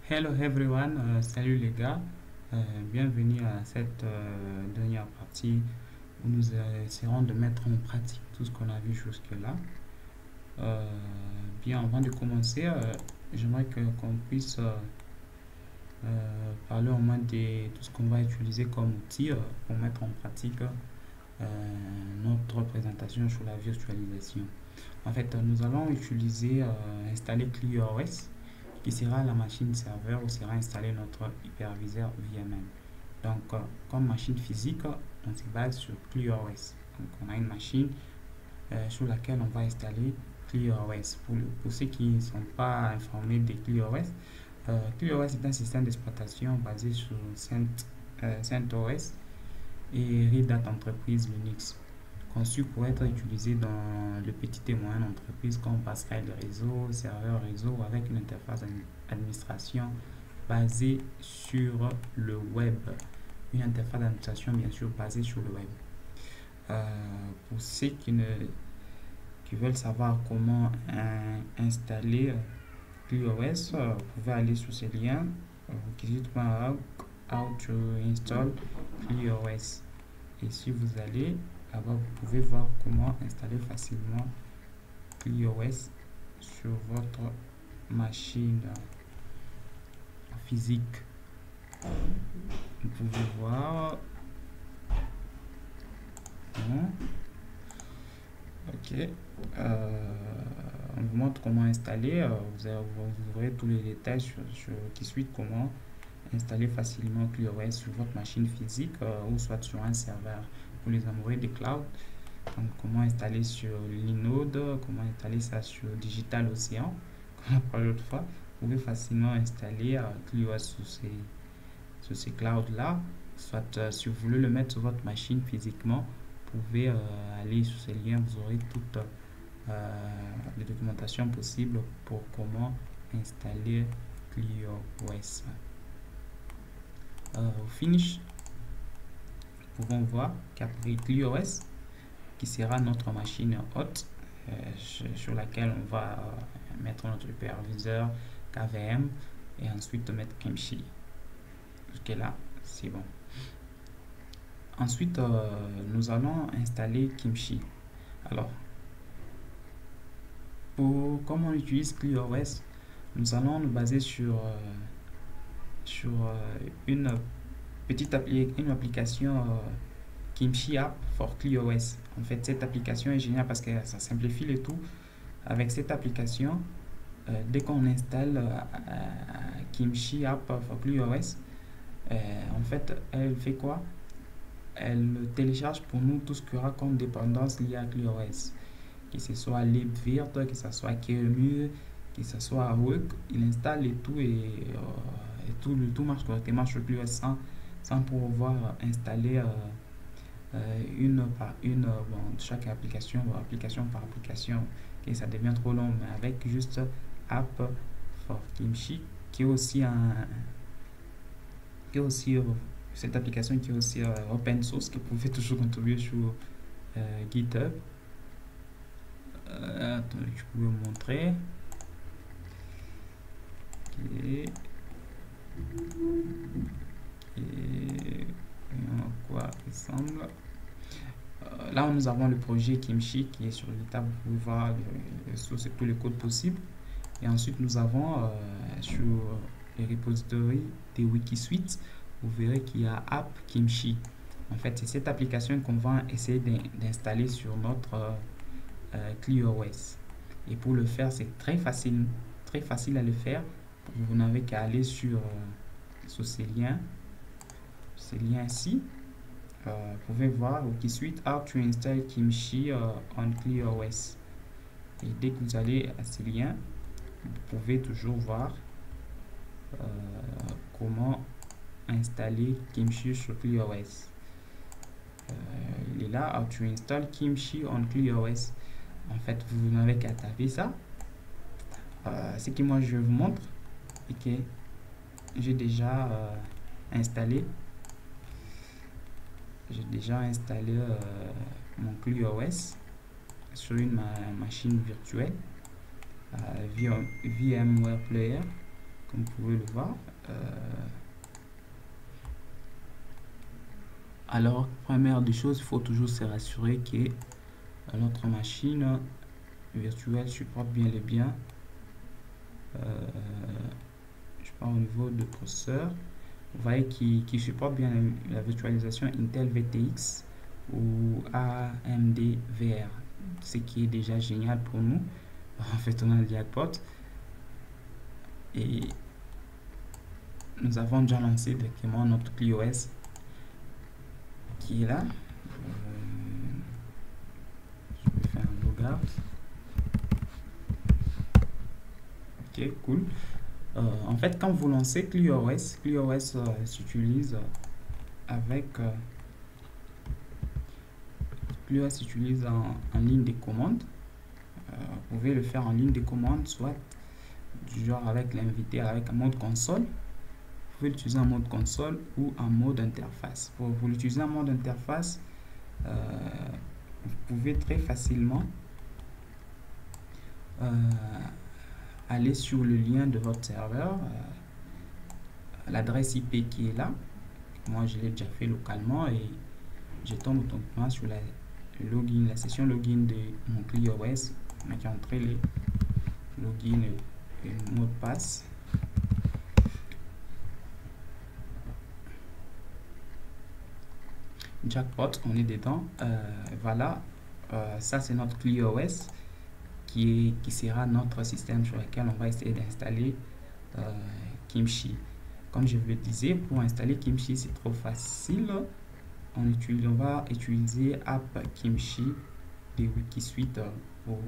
Hello everyone, salut les gars. Bienvenue à cette dernière partie où nous essaierons de mettre en pratique tout ce qu'on a vu jusque-là. Euh, Bien, avant de commencer, j'aimerais qu'on puisse parler au moins de tout ce qu'on va utiliser comme outil pour mettre en pratique notre présentation sur la virtualisation. En fait, nous allons utiliser, installer ClearOS qui sera la machine serveur où sera installé notre hyperviseur VMM. Donc, comme machine physique, on se base sur ClearOS. Donc, on a une machine sur laquelle on va installer ClearOS. Pour ceux qui ne sont pas informés de ClearOS, ClearOS est un système d'exploitation basé sur CentOS et Red Hat Enterprise Linux, conçu pour être utilisé dans le petit et moyenne entreprise comme passerelle de réseau, serveur réseau avec une interface d'administration basée sur le web. Une interface d'administration bien sûr basée sur le web. Pour ceux qui veulent savoir comment installer ClearOS, vous pouvez aller sur ce lien wikisite.org how to install ClearOS. Et si vous allez là-bas, vous pouvez voir comment installer facilement ClearOS sur votre machine physique. Vous pouvez voir. Ok. On vous montre comment installer. Vous aurez tous les détails sur qui suit comment installer facilement ClearOS sur votre machine physique ou soit sur un serveur pour les amoureux des clouds. Donc, comment installer sur Linode, comment installer ça sur Digital Ocean, comme on a parlé l'autre fois. Vous pouvez facilement installer ClearOS sur ces clouds-là. Soit si vous voulez le mettre sur votre machine physiquement, vous pouvez aller sur ces liens, vous aurez toutes les documentations possibles pour comment installer ClearOS. Au finish, nous pouvons voir qu'après ClearOS, qui sera notre machine hôte sur laquelle on va mettre notre hyperviseur KVM et ensuite mettre Kimchi. Jusque là, c'est bon. Ensuite, nous allons installer Kimchi. Alors, comment on utilise ClearOS, nous allons nous baser sur une une application Kimchi App for ClearOS. En fait, cette application est géniale parce que ça simplifie le tout. Avec cette application, dès qu'on installe Kimchi App for ClearOS, en fait, elle fait quoi? Elle télécharge pour nous tout ce qu'il y aura comme dépendance liée à ClearOS. Que ce soit libvirt, que ce soit QEMU, que ce soit Awake, il installe et tout le tout marche correctement sur ClearOS sans pouvoir installer une par une, chaque application, application par application, et ça devient trop long, mais avec juste App for Kimchi, qui est aussi cette application qui est aussi open source, que vous pouvez toujours contribuer sur GitHub. Attendez, je peux vous montrer. Et à quoi ressemble. Là, nous avons le projet Kimchi qui est sur GitHub. Vous pouvez voir les sources et tous les codes possibles. Et ensuite, nous avons sur les repositories des Wikisuite, vous verrez qu'il y a App Kimchi. En fait, c'est cette application qu'on va essayer d'installer sur notre ClearOS. Et pour le faire, c'est très facile à le faire. Vous n'avez qu'à aller sur ces liens ici. Vous pouvez voir Wikisuite How to install Kimchi on ClearOS. Et dès que vous allez à ces liens, vous pouvez toujours voir comment installer Kimchi sur ClearOS. Il est là, How to install Kimchi on ClearOS. En fait, vous n'avez qu'à taper ça. Ce que moi je vous montre et que j'ai déjà installé. J'ai déjà installé mon ClearOS sur une machine virtuelle VMware Player. comme vous pouvez le voir. Alors, première des choses, il faut toujours se rassurer que notre machine virtuelle supporte bien les biens. Je parle au niveau de processeur. Vous voyez qui supporte bien la virtualisation Intel VTX ou AMD VR, ce qui est déjà génial pour nous. En fait, on a le jackpot. Et nous avons déjà lancé directement notre ClearOS qui est là. Je vais faire un logout. Ok, cool. En fait, quand vous lancez ClearOS s'utilise avec ClearOS s'utilise en ligne de commande. Vous pouvez le faire en ligne de commande, soit du genre avec l'invité, avec un mode console. Vous pouvez l'utiliser en mode console ou en mode interface. Pour l'utiliser en mode interface, vous pouvez très facilement aller sur le lien de votre serveur, l'adresse IP qui est là. Moi, je l'ai déjà fait localement et je tombe automatiquement sur la session login de mon ClearOS. On a entré les login et le mot de passe. Jackpot, on est dedans. Voilà, ça c'est notre ClearOS qui sera notre système sur lequel on va essayer d'installer Kimchi. Comme je vous le disais, pour installer Kimchi, c'est trop facile. On va utiliser App Kimchi de Wikisuite pour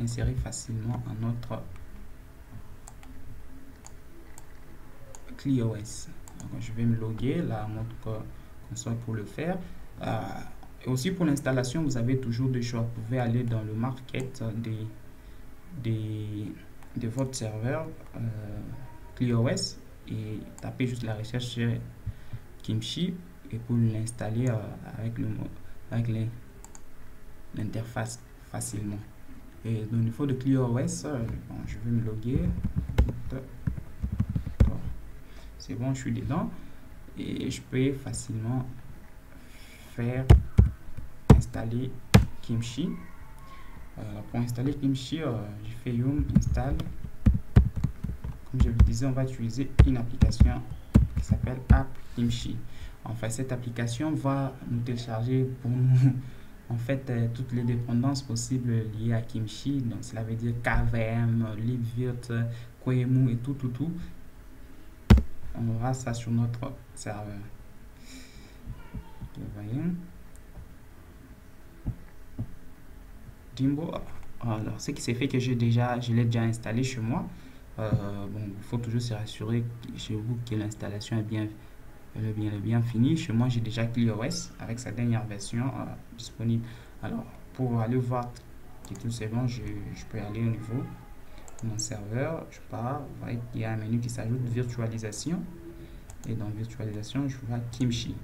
insérer facilement en notre ClearOS. Donc, je vais me loguer là, mode console pour le faire. Et aussi pour l'installation, vous avez toujours deux choix. Vous pouvez aller dans le market de votre serveur ClearOS et taper juste la recherche sur Kimchi et pour l'installer avec l'interface facilement. Et au niveau de ClearOS, bon, je vais me loguer. C'est bon, je suis dedans et je peux facilement faire installer Kimchi. Pour installer Kimchi, je fais yum install. Comme je vous disais, on va utiliser une application qui s'appelle App Kimchi. En fait, cette application va nous télécharger pour nous en fait toutes les dépendances possibles liées à Kimchi. Donc cela veut dire KVM, libvirt, Koemu et tout. On aura ça sur notre serveur. Vous voyez. Jimbo. Alors, ce qui s'est fait que je l'ai déjà installé chez moi. Bon, il faut toujours se rassurer chez vous que l'installation est bien finie. Chez moi, j'ai déjà ClearOS avec sa dernière version disponible. Alors, pour aller voir que tout c'est bon, je peux aller au niveau de mon serveur. Je pars. Vous voyez qu'il y a un menu qui s'ajoute virtualisation. Et dans virtualisation, je vois Kimchi.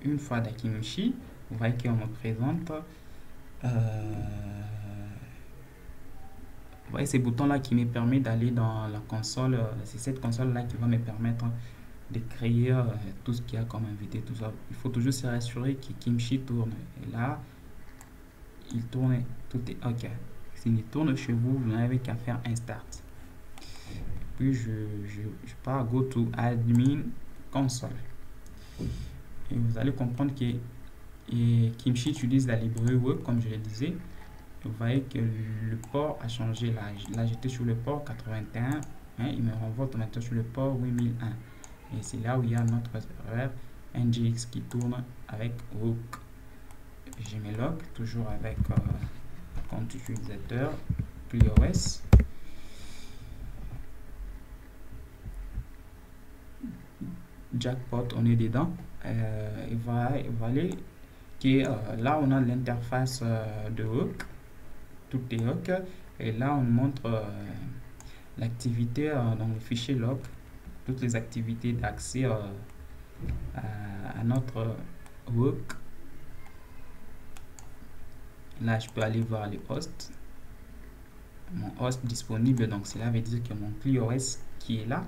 Une fois dans Kimchi, vous voyez qu'on me présente vous voyez ces boutons là qui me permettent d'aller dans la console. C'est cette console là qui va me permettre de créer tout ce qu'il y a comme invité, tout ça. Il faut toujours se rassurer que Kimchi tourne. Et là, il tourne, tout est ok. S'il tourne chez vous, vous n'avez qu'à faire un start. Puis je pars go to admin console. Et vous allez comprendre que Kimchi utilise la librairie web, comme je le disais. Vous voyez que le port a changé. Là j'étais sur le port 81. Hein, il me renvoie automatiquement sur le port 8001. Et c'est là où il y a notre serveur NGX qui tourne avec Rook. Je me log toujours avec compte utilisateur ClearOS. Jackpot, on est dedans. Il va aller là on a l'interface de Rook, tout est OK, et là on montre l'activité dans le fichier log, toutes les activités d'accès à notre Rook. Là je peux aller voir les posts. mon host disponible. Donc cela veut dire que mon ClearOS qui est là,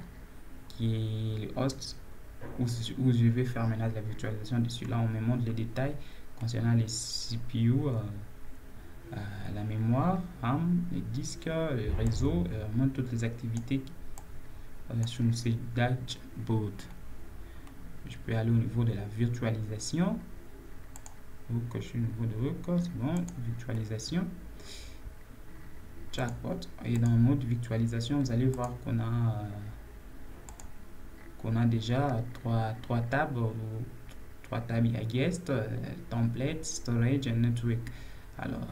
qui est le host où je vais faire maintenant de la virtualisation dessus. Là, on me montre les détails concernant les CPU, la mémoire, RAM, les disques, le réseau, on montre toutes les activités sur ce dashboard. Je peux aller au niveau de la virtualisation. Donc, je suis au niveau de record, c'est bon, virtualisation. Chatbot. Et dans le mode virtualisation, vous allez voir qu'on a déjà trois tables. Trois tables, il y a guest, template, storage et network. Alors,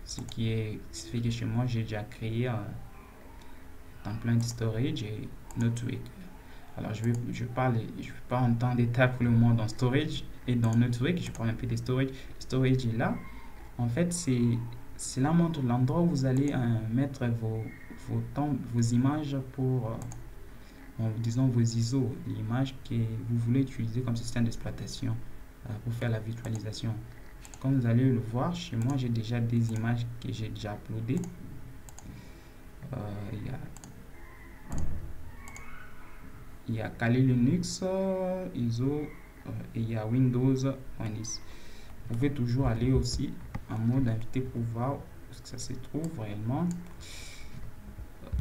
ce qui fait que chez moi, j'ai déjà créé template, storage et network. Alors, je vais pas entrer en détail pour le moment dans storage et dans network. Je parle un peu de storage. Le storage est là. En fait, c'est là montre l'endroit où vous allez mettre vos images pour, disons, vos ISO, l'image que vous voulez utiliser comme système d'exploitation pour faire la virtualisation. Comme vous allez le voir, chez moi, j'ai déjà des images que j'ai déjà uploadées. Il y a Kali Linux, ISO et il y a Windows 10. Vous pouvez toujours aller aussi en mode invité pour voir où ça se trouve réellement.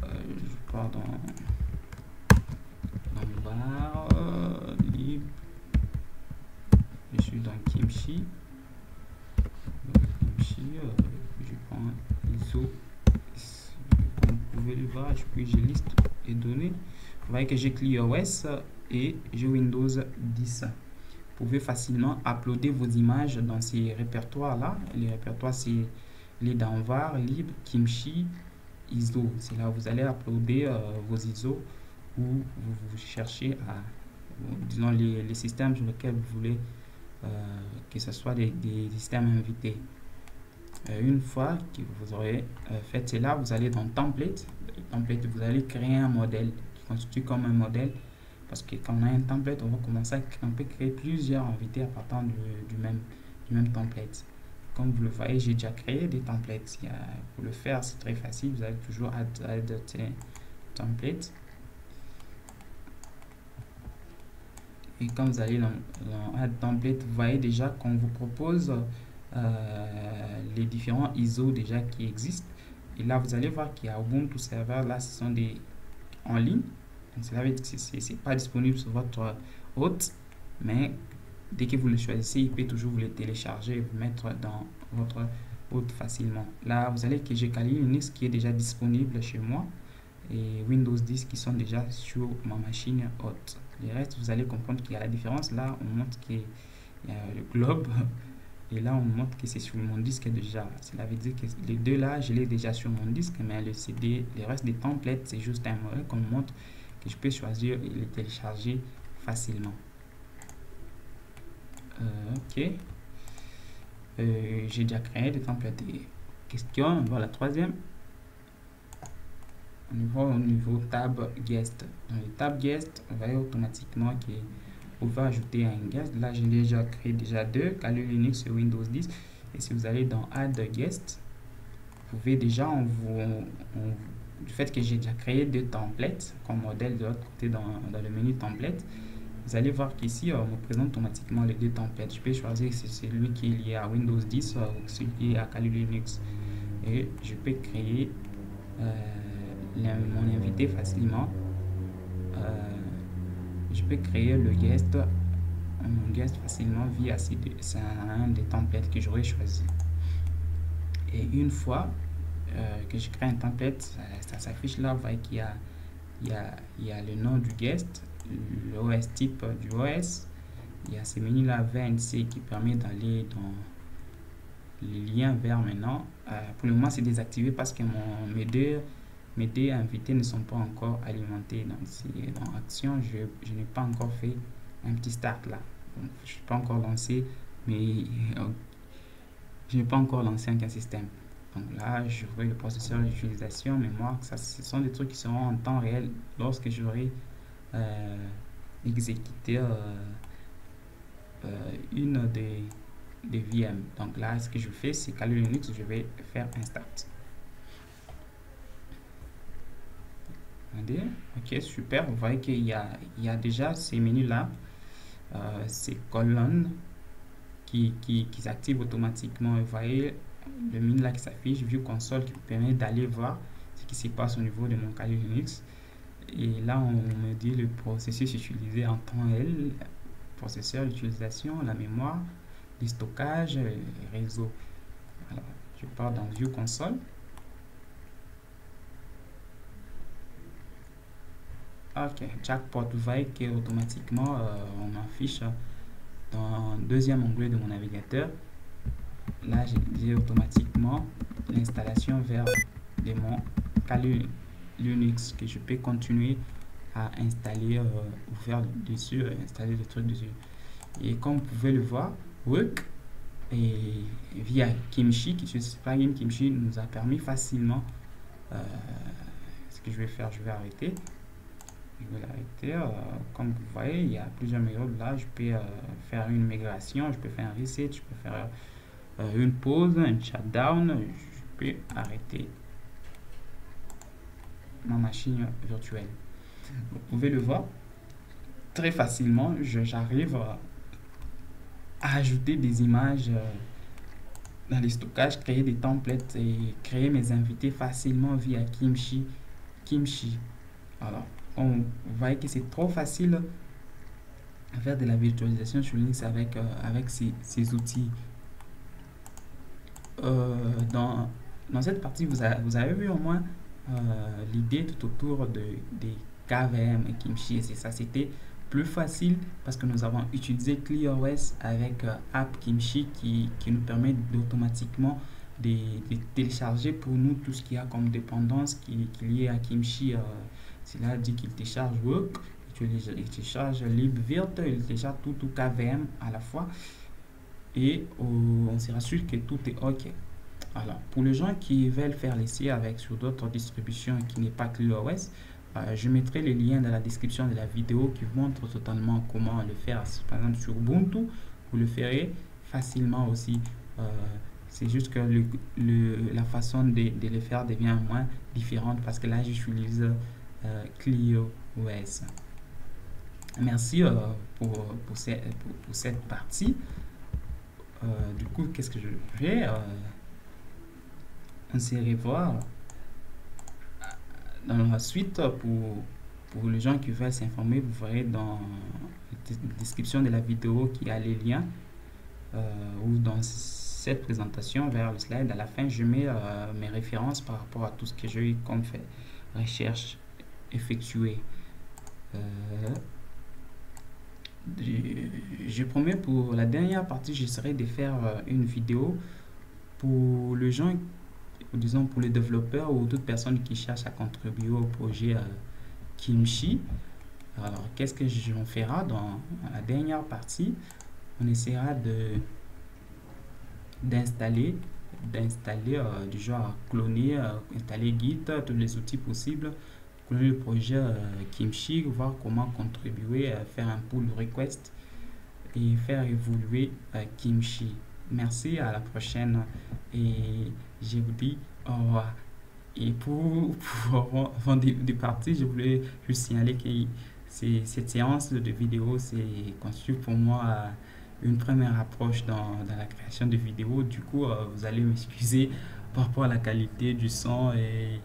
Je pars dans bar, libre. Je suis dans Kimchi. Je prends ISO. Comme vous pouvez le voir, puis j'ai liste et données. Vous voyez que j'ai ClearOS et j'ai Windows 10. Vous pouvez facilement uploader vos images dans ces répertoires-là. Les répertoires, c'est les Danvar, Libre, Kimchi, ISO. C'est là où vous allez uploader vos ISO ou vous cherchez à, disons, les systèmes sur lesquels vous voulez que ce soit des systèmes invités. Une fois que vous aurez fait cela, vous allez dans template. Vous allez créer un modèle qui constitue comme un modèle, parce que quand on a un template, on va commencer on peut créer plusieurs invités à partir du même template. Comme vous le voyez, j'ai déjà créé des templates. Pour le faire, c'est très facile. Vous allez toujours add template. Et quand vous allez dans add template, vous voyez déjà qu'on vous propose les différents ISO déjà qui existent. Et là, vous allez voir qu'il y a Ubuntu Server. Là, ce sont des en ligne. Donc, cela veut dire que c'est pas disponible sur votre hôte, mais dès que vous le choisissez, il peut toujours vous le télécharger et vous mettre dans votre hôte facilement. Là, vous allez que j'ai Kali Linux qui est déjà disponible chez moi et Windows 10 qui sont déjà sur ma machine hôte. Les restes, vous allez comprendre qu'il y a la différence. Là, on montre qu'il y a le globe. Et là, on montre que c'est sur mon disque déjà. Cela veut dire que les deux là, je l'ai déjà sur mon disque, mais le CD, le reste des templates, c'est juste un modèle qu'on montre que je peux choisir et les télécharger facilement. Ok. J'ai déjà créé des templates. Question, voilà la troisième. Au niveau tab guest. Dans les tab guest, on va automatiquement que vous pouvez ajouter un guest. Là, j'ai déjà créé deux, Kali Linux et Windows 10. Et si vous allez dans Add Guest, vous pouvez déjà, du fait que j'ai déjà créé deux templates comme modèle de l'autre côté dans le menu template, vous allez voir qu'ici, on me présente automatiquement les deux templates. Je peux choisir si c'est celui qui est lié à Windows 10 ou celui qui est à Kali Linux. Et je peux créer mon invité facilement. Je peux créer mon guest facilement via c'est un des templates que j'aurais choisi. Et une fois que je crée un template, ça s'affiche là. Vous voyez qu'il y a le nom du guest, l'OS type du OS. Il y a ce menu là VNC qui permet d'aller dans les liens vers maintenant. Pour le moment, c'est désactivé parce que mes deux invités ne sont pas encore alimentés. Donc, dans Action, je n'ai pas encore fait un petit start là. Donc, je ne suis pas encore lancé, mais je n'ai pas encore lancé un système. Donc là, je ferai le processeur d'utilisation, mémoire. Ce sont des trucs qui seront en temps réel lorsque j'aurai exécuté une des VM. Donc là, ce que je fais, c'est Kali Linux, je vais faire un start. Attendez. Ok, super. Vous voyez qu'il y a déjà ces menus-là, ces colonnes qui s'activent automatiquement. Vous voyez le menu là qui s'affiche, View Console, qui me permet d'aller voir ce qui se passe au niveau de mon Kali Linux. Et là, on me dit le processus utilisé en temps réel, le processeur d'utilisation, la mémoire, le stockage, le réseau. Alors, je pars dans View Console. Ok, Jackpot, vous voyez qu'automatiquement, on m'affiche dans le deuxième onglet de mon navigateur. Là, j'ai automatiquement l'installation vers de mon Kali Linux que je peux continuer à installer ou faire dessus, installer des trucs dessus. Et comme vous pouvez le voir, Work et via Kimchi, qui est ce plugin Kimchi nous a permis facilement, ce que je vais faire, je vais arrêter. Je vais l'arrêter. Comme vous voyez, il y a plusieurs méthodes. Là, je peux faire une migration, je peux faire un reset, je peux faire une pause, un shutdown. Je peux arrêter ma machine virtuelle. Vous pouvez le voir très facilement. J'arrive à ajouter des images dans les stockages, créer des templates et créer mes invités facilement via Kimchi. Alors, vous voyez que c'est trop facile à faire de la virtualisation sur Linux avec ces outils. Dans cette partie, vous avez vu au moins l'idée tout autour des KVM et Kimchi. Et c'est ça, c'était plus facile parce que nous avons utilisé ClearOS avec App Kimchi qui nous permet d'automatiquement de télécharger pour nous tout ce qu'il y a comme dépendance qui est lié à Kimchi. C'est là dit qu'il télécharge Work, il télécharge libvirt, il télécharge tout KVM à la fois et on sera sûr que tout est OK. Alors, pour les gens qui veulent faire l'essai avec sur d'autres distributions qui n'est pas ClearOS, je mettrai les liens dans la description de la vidéo qui montre totalement comment le faire. Par exemple, sur Ubuntu, vous le ferez facilement aussi. C'est juste que la façon de le faire devient moins différente parce que là, j'utilise ClearOS. Merci pour cette partie. Du coup, qu'est-ce que je fais? On se revoit dans la suite. Pour les gens qui veulent s'informer, vous verrez dans la description de la vidéo qu'il y a les liens ou dans cette présentation vers le slide. À la fin, je mets mes références par rapport à tout ce que j'ai eu comme fait recherche effectuée. Je promets pour la dernière partie, j'essaierai de faire une vidéo pour les gens, disons pour les développeurs ou toute personne qui cherche à contribuer au projet Kimchi. Alors, qu'est-ce que j'en ferai dans la dernière partie? On essaiera d'installer du genre cloner, installer Git, tous les outils possibles, cloner le projet Kimchi, voir comment contribuer, faire un pull request et faire évoluer Kimchi. Merci, à la prochaine et je vous dis au revoir. Et avant de partir, je voulais juste signaler que cette séance de vidéo, c'est conçu pour moi une première approche dans la création de vidéos. Du coup, vous allez m'excuser par rapport à la qualité du son et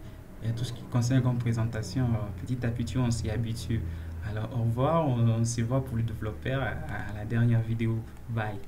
tout ce qui concerne comme présentation. Petit à petit, on s'y habitue. Alors, au revoir. On se voit pour le développeur à la dernière vidéo. Bye.